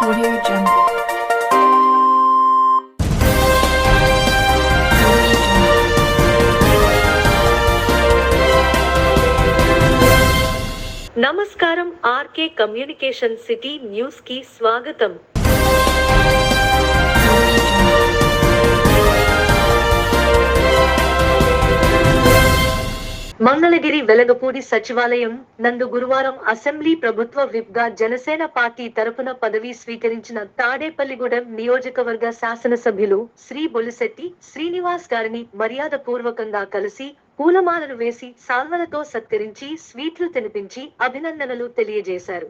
Audio Jungle. నమస్కారం RK communication city news కి స్వాగతం. మంగళగిరి వెలగపూడి సచివాలయం నందు గురువారం అసెంబ్లీ ప్రభుత్వ విప్గా జనసేన పార్టీ తరపున పదవి స్వీకరించిన తాడేపల్లిగూడెం నియోజకవర్గ శాసనసభ్యులు శ్రీ బొలిశెట్టి శ్రీనివాస్ గారిని మర్యాదపూర్వకంగా కలిసి పూలమాలలు వేసి సాల్వలతో సత్కరించి స్వీట్లు తినిపించి అభినందనలు తెలియజేశారు.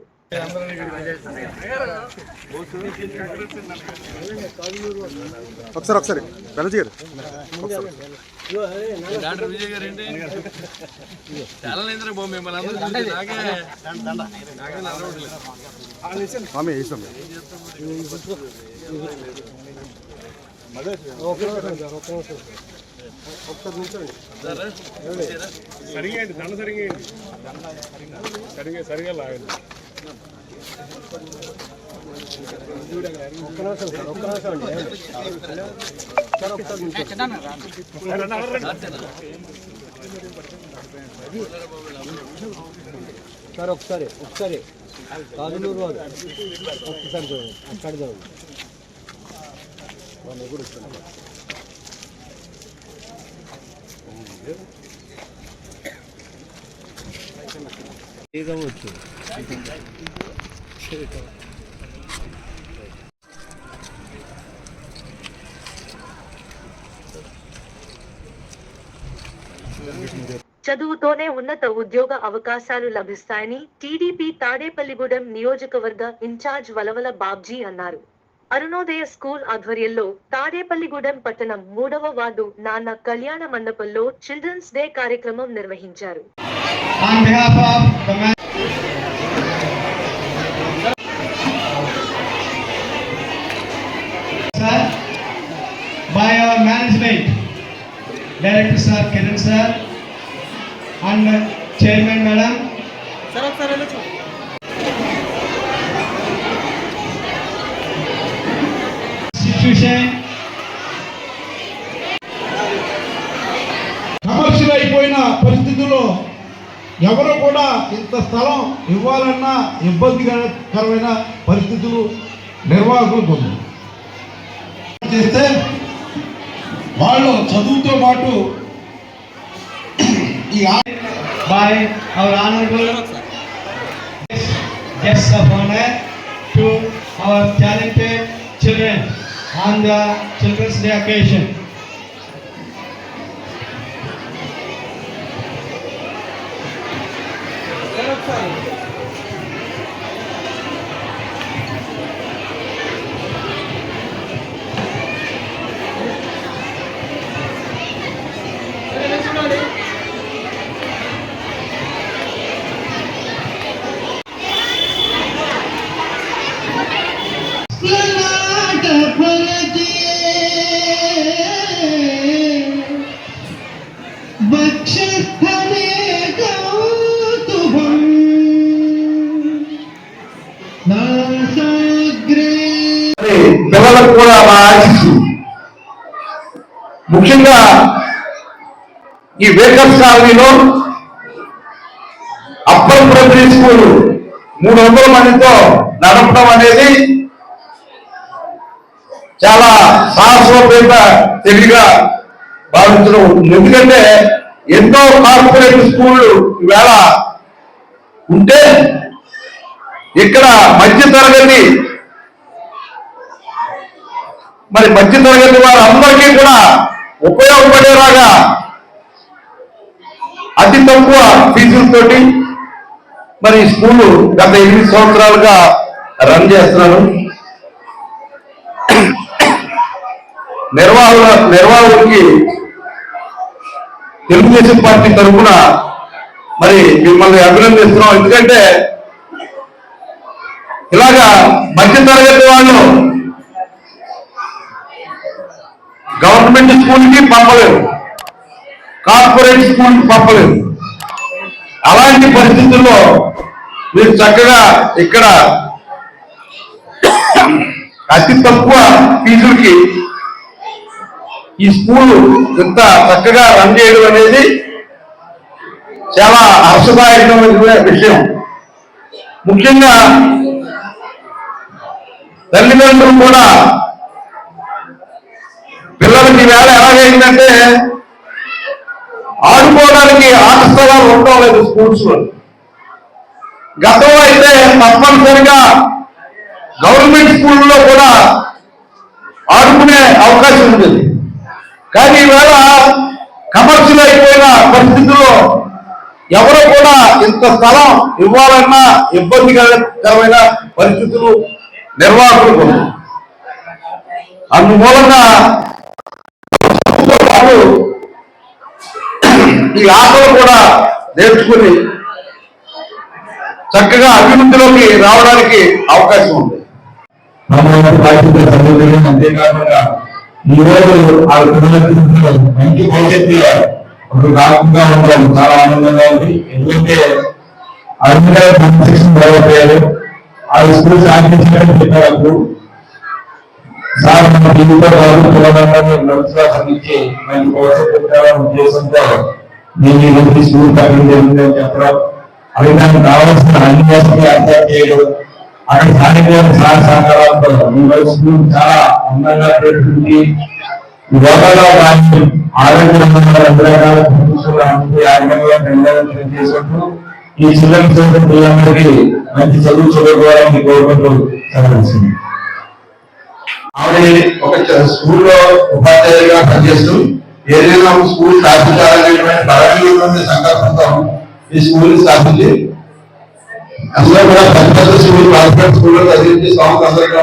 డాక్టర్ విజయ్ గారు ఏంటి చాలా సరిగండి దండ సరిగా లాగండి. సార్ ఒకసారి కాదులూరు వారు ఒకసారి చూడండి అక్కడ చూడండి వాళ్ళు కూడా ఇస్తున్నారు. ఏదవచ్చు చదువుతోనే ఉన్నత ఉద్యోగ అవకాశాలు లభిస్తాయని టీడీపీ తాడేపల్లిగూడెం నియోజకవర్గ ఇన్ఛార్జ్ వలవల బాబ్జీ అన్నారు. అరుణోదయ స్కూల్ ఆధ్వర్యంలో తాడేపల్లిగూడెం పట్టణం 3వ వార్డు నాన్న కళ్యాణ మండపంలో చిల్డ్రన్స్ డే కార్యక్రమం నిర్వహించారు. By our management, Director Sir, Kiran Sir, and Chairman Madam. Situation. Commercial అయిపోయిన పరిస్థితుల్లో ఎవరు కూడా ఇంత స్థలం ఇవ్వాలన్నా ఇబ్బందికరమైన పరిస్థితులు నిర్వాహకులకు ఉంది. చేస్తే వాళ్ళు చదువుతో పాటు By our honorable guests of honor to our talented children on the Children's Day occasion. పిల్లలకు కూడా మా ఆశిస్తూ ముఖ్యంగా ఈ వేకప్ కాలనీలో అప్పర్ ప్రైమరీ స్కూల్ 300 మందితో నడపడం అనేది చాలా సాహసోపేత తెలివిగా భావించడం. ఎందుకంటే ఎన్నో కార్పొరేట్ స్కూళ్ళు ఈవేళ ఉంటే ఇక్కడ మధ్యతరగతి వారందరికీ కూడా ఉపయోగపడేలాగా అతి తక్కువ ఫీజులతోటి మరి స్కూలు గత 8 సంవత్సరాలుగా రన్ చేస్తున్నారు. నిర్వాహకులకి తెలుగుదేశం పార్టీ తరఫున మరి మిమ్మల్ని అభినందిస్తున్నాం. ఎందుకంటే ఇలాగా మధ్యతరగతి వాళ్ళు గవర్నమెంట్ స్కూల్కి పంపలేరు, కార్పొరేట్ స్కూల్కి పంపలేరు. అలాంటి పరిస్థితుల్లో మీరు చక్కగా ఇక్కడ అతి తక్కువ ఫీజులకి ఈ స్కూల్ ఇంత చక్కగా రన్ చేయడం అనేది చాలా హర్షదాయకమైన విషయం. ముఖ్యంగా తల్లిదండ్రులు కూడా పిల్లలకి వేళ ఎలాగైందంటే ఆడుకోవడానికి ఆట స్థలాలు ఉండడం లేదు స్కూల్స్ లో. గతంలో అయితే తప్పనిసరిగా గవర్నమెంట్ స్కూల్లో కూడా ఆడుకునే అవకాశం ఉండేది. కానీ ఈవేళ కమర్షియల్ అయిపోయిన పరిస్థితుల్లో ఎవరు కూడా ఇంత స్థలం ఇవ్వాలన్నా ఇబ్బందికరమైన పరిస్థితులు నిర్వాహకులకు ఉన్నాయి. అందుమూలంగా ఈ ఆటలు కూడా నేర్చుకుని చక్కగా అభివృద్ధిలోకి రావడానికి అవకాశం ఉంది. అంతేకాకుండా ఈరోజు ఆ పిల్లలకు మంచి భవిష్యత్తు కాకుండా ఉండడం చాలా ఆనందంగా ఉంది. ఎందుకంటే అన్ని కన్స్ట్రక్షన్ డెవలప్ అయ్యారు. ఆ స్కూల్ సాధించినట్టు చెప్పారు సార్. మన టీవీతో కాదు పిల్లలందరినీ మనసుగా సంధించి మంచి భవిష్యత్తు పెట్టాలనే ఉద్దేశంతో నేను ఈ స్కూల్ తగ్గడం జరిగిందని చెప్పడం, అవి దానికి కావాల్సిన అన్ని వసతులు ఏర్పాటు చేయడం, అక్కడ స్థానిక సహకారాలతో స్కూల్ చాలా అందంగా పెట్టుకుంది. యోగాలో కానీ ఆరోగ్యంగా అన్ని రకాల చేసుకుంటూ ఈ చిల్డ్రన్స్ పిల్లలందరికీ మంచి చదువు చదువుకోవాలని కోరుకుంటూ చదవాల్సింది. ఆవిడ ఒక స్కూల్లో ఉపాధ్యాయులుగా పనిచేస్తూ ఏదైనా స్కూల్ స్థాపించాలనేటువంటి బలమైనటువంటి సంకల్పంతో ఈ స్కూల్ స్థాపించి అందులో కూడా పెద్ద పెద్ద స్కూల్ కార్పొరేట్ స్కూల్లో చదివించి సాంగ్స్ అందరికీ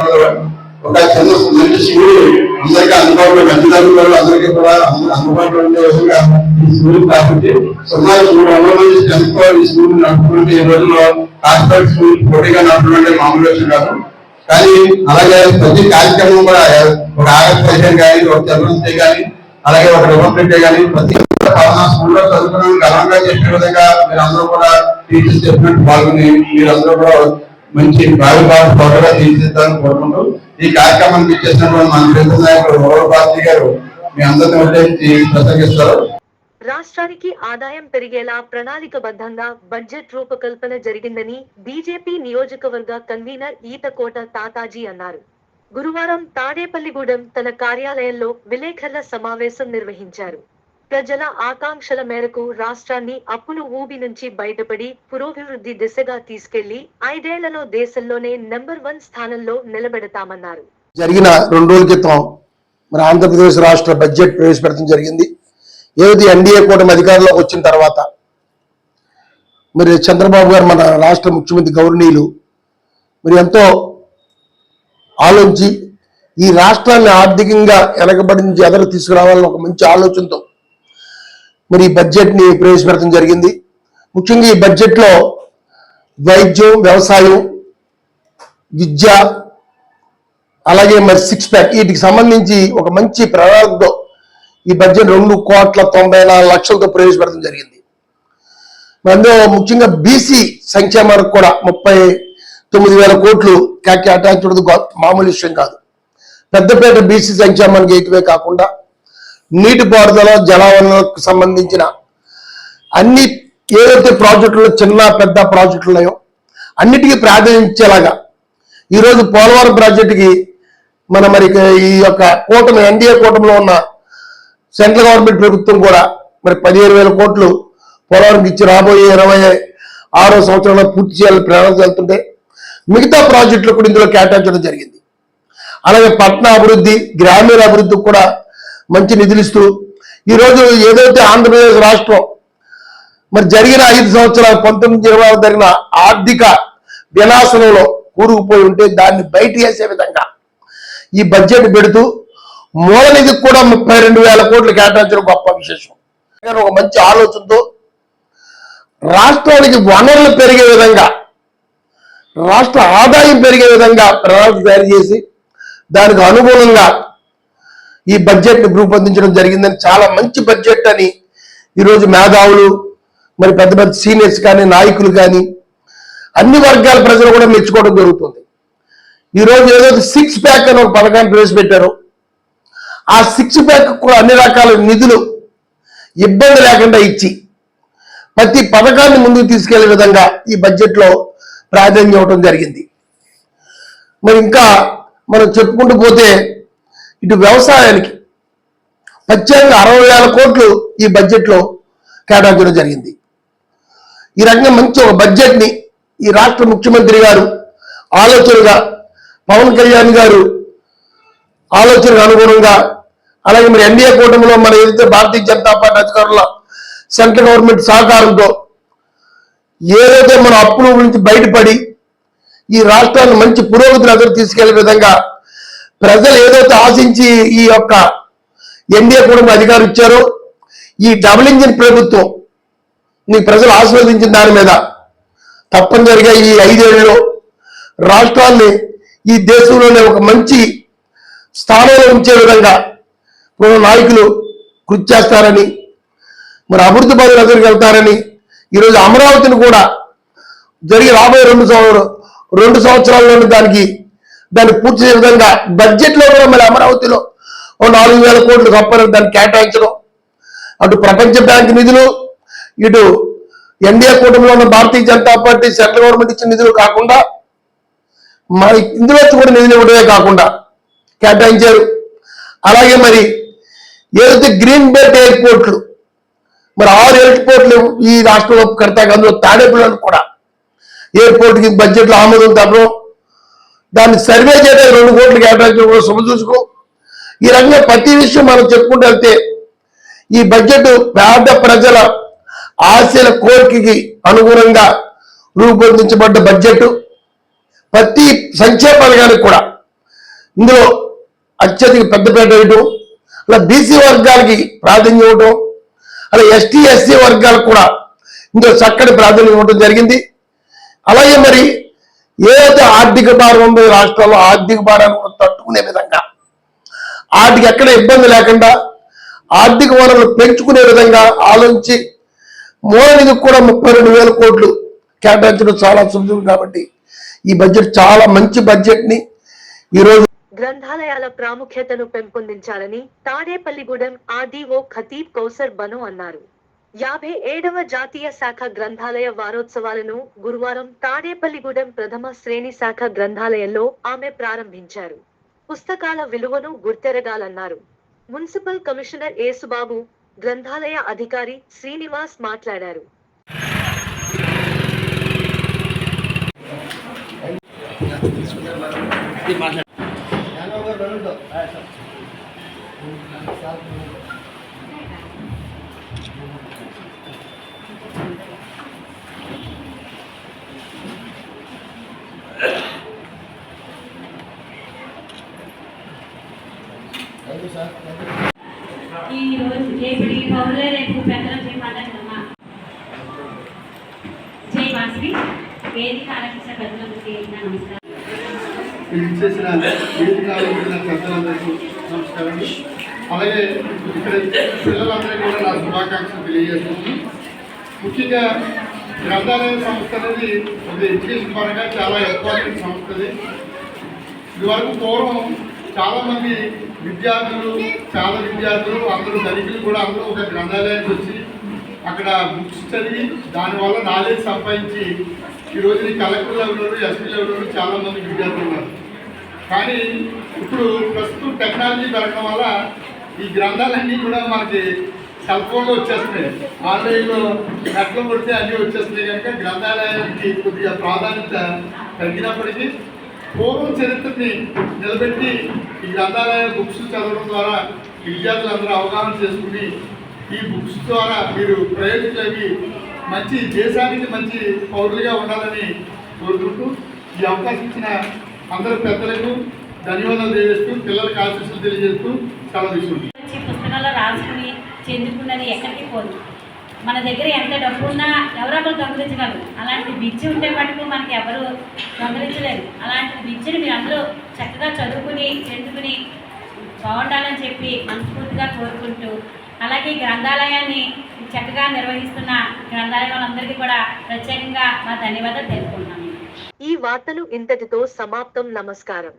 ఒక చిన్న మంచి స్కూల్ అందరికీ అందుబాటులో మంచి తరగతులు అందరికీ కూడా అందుబాటులో ఉండే విధంగా ఈ స్కూల్ స్థాపించి 0 మంది స్ట్రెంత్ ఈ స్కూల్ నడుపుకుంటే ఈ రోజుల్లో కార్పొరేట్ స్కూల్ పోటీగా నడుపుకుంటే మామూలు విషయం కాదు. కానీ అలాగే ప్రతి కార్యక్రమం కూడా ఒక ఆగస్ట్ 15 కానీ ఒక చిల్డ్రన్స్ డే కానీ అలాగే ఒక రిపబ్లిక్ డే కానీ ప్రతి స్కూల్లో చదువుకున్న ఘనంగా చెప్పే విధంగా మీరందరూ కూడా టీచర్స్ చెప్పినట్టు పాల్గొని మీరందరూ కూడా మంచి భావిభావం త్వరగా తీర్చిదిద్దాలని కోరుకుంటూ ఈ కార్యక్రమానికి ఇచ్చేసినటువంటి మన ప్రీత నాయకుడు భారతి గారు మీ అందరిని ఉద్దేశించి ప్రసంగిస్తారు. రాష్ట్రానికి ఆదాయం పెరిగేలా ప్రణాళికబద్ధంగా బడ్జెట్ రూపకల్పన జరిగిందని బీజేపీ నియోజకవర్గ కన్వీనర్ ఈతకోట తాతాజీ అన్నారు. గురువారం తాడేపల్లిగూడెం తన కార్యాలయంలో విలేకరుల సమావేశం నిర్వహించారు. ప్రజల ఆకాంక్షల మేరకు రాష్ట్రాన్ని అప్పుల ఊబి నుంచి బయటపడి పురోభివృద్ధి దిశగా తీసుకెళ్లి 5 ఏళ్లలో దేశంలోనే నెంబర్ 1 స్థానంలో నిలబెడతామన్నారు. జరిగిన 2 రోజుల క్రితం మన ఆంధ్రప్రదేశ్ రాష్ట్ర బడ్జెట్ ప్రవేశపెట్టడం జరిగింది. ఏది ఎన్డీఏ కూటమి అధికారంలోకి వచ్చిన తర్వాత మరి చంద్రబాబు గారు మన రాష్ట్ర ముఖ్యమంత్రి గౌరవనీయులు మరి ఎంతో ఆలోచించి ఈ రాష్ట్రాన్ని ఆర్థికంగా వెనకబడి నుంచి ఎదరు తీసుకురావాలని ఒక మంచి ఆలోచనతో మరి ఈ బడ్జెట్ ని ప్రవేశపెట్టడం జరిగింది. ముఖ్యంగా ఈ బడ్జెట్ లో వైద్యం, వ్యవసాయం, విద్య అలాగే మరి 6 ప్యాక్ వీటికి సంబంధించి ఒక మంచి ప్రణాళికతో ఈ బడ్జెట్ 2,94,00,00,000తో ప్రవేశపెట్టడం జరిగింది. అందులో ముఖ్యంగా బీసీ సంక్షేమానికి కూడా 39,000 కోట్లు కేటాయించడం మామూలు విషయం కాదు. పెద్దపేట బీసీ సంక్షేమానికి ఏకవే కాకుండా నీటిపారుదల, జలవనరులకు సంబంధించిన అన్ని ఏదైతే ప్రాజెక్టులు చిన్న పెద్ద ప్రాజెక్టులు ఉన్నాయో అన్నిటికీ ప్రాధాన్యతలాగా ఈరోజు పోలవరం ప్రాజెక్టుకి మరి ఈ యొక్క కూటమి ఎన్డీఏ కూటమిలో ఉన్న సెంట్రల్ గవర్నమెంట్ ప్రభుత్వం కూడా మరి 15,000 కోట్లు పోలవరంకి ఇచ్చి రాబోయే 26వ సంవత్సరంలో పూర్తి చేయాలని ప్రణాళిక వెళ్తుంటే మిగతా ప్రాజెక్టులు కూడా ఇందులో కేటాయించడం జరిగింది. అలాగే పట్టణ అభివృద్ధి, గ్రామీణ అభివృద్ధికి కూడా మంచి నిధులు ఇస్తూ ఈరోజు ఏదైతే ఆంధ్రప్రదేశ్ రాష్ట్రం మరి జరిగిన 5 సంవత్సరాలు 19-20 జరిగిన ఆర్థిక వినాశనంలో కూరుకుపోయి ఉంటే దాన్ని బయట వేసే విధంగా ఈ బడ్జెట్ పెడుతూ మూల నిధికి కూడా 32,000 కోట్లు కేటాయించడం గొప్ప విశేషం. ఒక మంచి ఆలోచనతో రాష్ట్రానికి వనరులు పెరిగే విధంగా, రాష్ట్ర ఆదాయం పెరిగే విధంగా ప్రణాళిక తయారు చేసి దానికి అనుగుణంగా ఈ బడ్జెట్ ని రూపొందించడం జరిగిందని, చాలా మంచి బడ్జెట్ అని ఈరోజు మేధావులు మరి పెద్ద పెద్ద సీనియర్స్ కానీ నాయకులు కానీ అన్ని వర్గాల ప్రజలు కూడా మెచ్చుకోవడం జరుగుతుంది. ఈరోజు ఏదైతే 6 ప్యాక్ అని ఒక పథకాన్ని ప్రవేశపెట్టారు, ఆ 6 ప్యాక్ కూడా అన్ని రకాల నిధులు ఇబ్బంది లేకుండా ఇచ్చి ప్రతి పథకాన్ని ముందుకు తీసుకెళ్లే విధంగా ఈ బడ్జెట్లో ప్రాధాన్యం ఇవ్వడం జరిగింది. మరి ఇంకా మనం చెప్పుకుంటూ పోతే ఇటు వ్యవసాయానికి ప్రత్యేకంగా 60,000 కోట్లు ఈ బడ్జెట్లో కేటాయించడం జరిగింది. ఈ రకంగా మంచి ఒక బడ్జెట్ని ఈ రాష్ట్ర ముఖ్యమంత్రి గారు ఆలోచనగా, పవన్ కళ్యాణ్ గారు ఆలోచనకు అనుగుణంగా, అలాగే మరి ఎన్డీఏ కూటమిలో మన ఏదైతే భారతీయ జనతా పార్టీ అధికారుల సెంట్రల్ గవర్నమెంట్ సహకారంతో ఏదైతే మన అప్పుల గురించి బయటపడి ఈ రాష్ట్రాన్ని మంచి పురోగతిని ఎదురు తీసుకెళ్లే విధంగా ప్రజలు ఏదైతే ఆశించి ఈ యొక్క ఎన్డీఏ కూటమి అధికారం ఇచ్చారో, ఈ డబుల్ ఇంజిన్ ప్రభుత్వం ప్రజలు ఆశీర్వదించిన దాని మీద తప్పనిసరిగా ఈ 5 ఏళ్లలో రాష్ట్రాన్ని ఈ దేశంలోనే ఒక మంచి స్థానంలో ఉంచే విధంగా నాయకులు కృషి చేస్తారని, మరి అభివృద్ధి పనులు ఎదురుకు వెళ్తారని, ఈరోజు అమరావతిని కూడా జరిగి రాబోయే 2 సంవత్సరాల్లోనే దాన్ని పూర్తి చేసే విధంగా బడ్జెట్లో కూడా మళ్ళీ అమరావతిలో 4,000 కోట్లు తప్పని దాన్ని కేటాయించడం, అటు ప్రపంచ బ్యాంక్ నిధులు, ఇటు ఎన్డీఏ కూటమిలో ఉన్న Bharatiya Janata party central government ఇచ్చిన నిధులు కాకుండా మరి ఇందులో కూడా నిధులు ఇవ్వడమే కాకుండా కేటాయించారు. అలాగే మరి ఏదైతే గ్రీన్ బెల్ట్ ఎయిర్పోర్ట్లు, మరి 6 ఎయిర్పోర్ట్లు ఈ రాష్ట్రంలో కడతాయి, అందులో తాడేపల్లి కూడా ఎయిర్పోర్ట్కి బడ్జెట్లో ఆమోదం తప్పడం, దాన్ని సర్వే చేయడానికి 2 కోట్లు కేటాయించడం కూడా శుభసూచకం. ఈ రకంగా ప్రతి విషయం మనం చెప్పుకుంటూ వెళ్తే ఈ బడ్జెట్ పేద ప్రజల ఆశల కోరికకి అనుగుణంగా రూపొందించబడ్డ బడ్జెట్. ప్రతి సంక్షేమ పథకానికి కూడా ఇందులో అత్యధిక పెద్దపీట వేయటం, అలా బీసీ వర్గాలకి ప్రాధాన్యం ఇవ్వటం, అలా ఎస్టీ ఎస్సీ వర్గాలకు కూడా ఇందులో చక్కటి ప్రాధాన్యం ఇవ్వడం జరిగింది. అలాగే మరి ఏదైతే ఆర్థిక భారం ఉందో ఈ రాష్ట్రంలో ఆర్థిక భారాన్ని కూడా తట్టుకునే విధంగా, వాటికి ఎక్కడ ఇబ్బంది లేకుండా ఆర్థిక వనరులు పెంచుకునే విధంగా ఆలోచించి మూల నిధికి కూడా 32,000 కోట్లు కేటాయించడం చాలా సులభం. కాబట్టి ఈ బడ్జెట్ చాలా మంచి బడ్జెట్ని ఈరోజు గ్రంథాలయాల ప్రాముఖ్యతను పెంపొందించాలని తాడేపల్లిగూడెం ఆర్డీఓ ఖతీబ్ కౌసర్ బను అన్నారు. 57వ జాతీయ శాఖ గ్రంథాలయ వారోత్సవాలను గురువారం తాడేపల్లిగూడెం ప్రథమ శ్రేణి శాఖ గ్రంథాలయంలో ఆమె ప్రారంభించారు. పుస్తకాల విలువను గుర్తెరగాలన్నారు. మున్సిపల్ కమిషనర్ ఏసుబాబు, గ్రంథాలయ అధికారి శ్రీనివాస్ మాట్లాడారు. ఈ రోజు రేపటి పౌరులే రేపు పెద్దల జై మాట్లాడమ్మా జై మాస్వి వేదిక ఆలకించిన పెద్దలందరికీ నా నమస్కారం. చేసిన వేదిక ఆలకించిన పెద్దలందరికీ నమస్కారం. అలాగే ఇక్కడ పిల్లలందరికీ కూడా నా శుభాకాంక్షలు తెలియజేస్తున్నాను. ముఖ్యంగా గ్రంథాలయ సంస్థ అనేది ఒక ఎడ్యుకేషన్ పరంగా చాలా ఇంపార్టెంట్ సంస్థది. ఇదివరకు పూర్వం చాలామంది విద్యార్థులు అందరూ ధనికులు కూడా అందరూ ఒక గ్రంథాలయానికి వచ్చి అక్కడ బుక్స్ చదివి దానివల్ల నాలెడ్జ్ సంపాదించి ఈరోజు ఈ కలెక్టర్ లెవెల్లో ఎస్పీ లెవెల్లో చాలామంది విద్యార్థులు ఉన్నారు. కానీ ఇప్పుడు ప్రస్తుతం టెక్నాలజీ పెరగడం వల్ల ఈ గ్రంథాలన్నీ కూడా మనకి సెల్ ఫోన్లో వచ్చేస్తున్నాయి, ఆన్లైన్లో నెట్లో కొడితే అన్నీ వచ్చేస్తున్నాయి. కనుక గ్రంథాలయానికి కొద్దిగా ప్రాధాన్యత తగ్గినప్పటికీ పూర్వం చరిత్రని నిలబెట్టి ఈ గ్రంథాలయ బుక్స్ చదవడం ద్వారా విద్యార్థులందరూ అవగాహన చేసుకుని ఈ బుక్స్ ద్వారా మీరు ప్రయోజకులవి మంచి దేశానికి మంచి పౌరులుగా ఉండాలని కోరుకుంటూ ఈ అవకాశం ఇచ్చిన అందరు పెద్దలకు ధన్యవాదాలు తెలియజేస్తూ పిల్లలకు ఆశీస్సులు తెలియజేస్తూ సెలవు తీసుకుంటాం. పుస్తకాల్లో రాసుకుని చెందుకున్నది ఎక్కడికి పోదు. మన దగ్గర ఎంత డబ్బు ఉన్నా ఎవరొకరు దొంగలించగలరు. అలాంటి విద్య ఉంటే మటుకు మనకి ఎవరు దొంగలించలేరు. అలాంటి విద్యను మీరు అందరూ చక్కగా చదువుకుని చెందుకుని బాగుండాలని చెప్పి మనస్ఫూర్తిగా కోరుకుంటూ, అలాగే గ్రంథాలయాన్ని చక్కగా నిర్వహిస్తున్న గ్రంథాలయం వాళ్ళందరికీ కూడా ప్రత్యేకంగా మా ధన్యవాదాలు తెలుపుకుంటున్నాను. ఈ వార్తలు ఇంతటితో సమాప్తం. నమస్కారం.